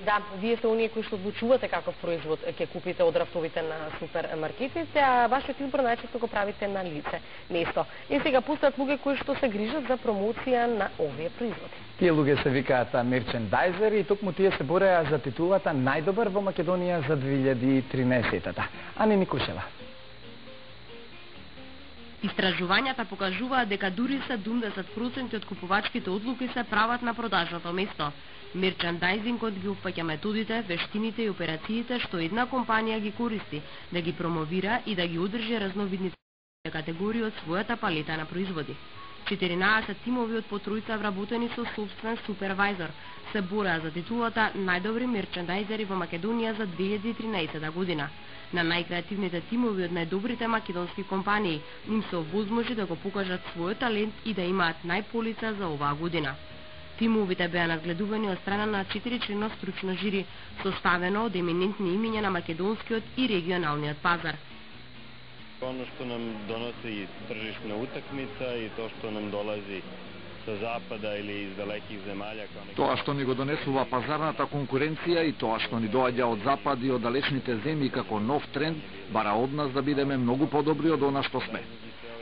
Да, вие сте оние кои што одлучувате каков производ ќе купите од рафтовите на супермаркетите, а вашиот избор најчесто го правите на лице место. И сега пуштат луѓе кои што се грижат за промоција на овие производи. Тие луѓе се викаат мерчендайзери и токму тие се бореа за титулата најдобар во Македонија за 2013-та. Ани Никушева. Истражувањата покажуваат дека дури 70% од купувачките одлуки се прават на продажното место. Мерчендайзингот ги опфаќа методите, вештините и операциите што една компанија ги користи да ги промовира и да ги одржи разновидните категории од својата палета на производи. 14 тимови од по тројца вработени со собствен супервајзор се бореа за титулата најдобри мерчендайзери во Македонија за 2013 година. На најкреативните тимови од најдобрите македонски компании им се овозможи да го покажат својот талент и да имаат најполица за оваа година. Тимовите беа надгледувани од страна на 4-члено стручно жири, составено од еминентни имиња на македонскиот и регионалниот пазар. Оно што нам доноси тржишна утакмица и тоа што нам долази со запада или из далеких земјања. Тоа што ни го донесува пазарната конкуренција и тоа што ни доаѓа од запад и од далечните земји како нов тренд, бара од нас да бидеме многу подобри од она што сме.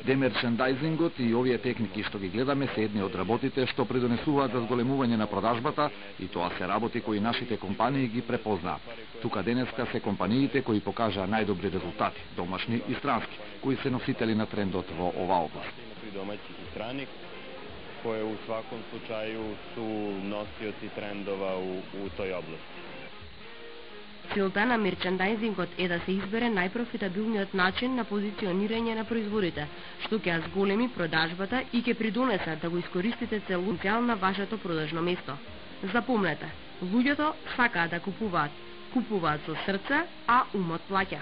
Демерчендайзингот и овие техники што ги гледаме се едни од работите што придонесуваат за зголемување на продажбата и тоа се работи кои нашите компании ги препознаат. Тука денеска се компаниите кои покажаа најдобри резултати, домашни и странски, кои се носители на трендот во оваа област. Домаќи и страни, кои у сваком случају су носиоци трендова у тој област. Целта на мерчендайзингот е да се избере најпрофитабилниот начин на позиционирање на производите, што ќе зголеми продажбата и ќе придонесе да го искористите целиот потенцијал на вашето продажно место. Запомнете, луѓето сакаат да купуваат со срце, а умот плаќа.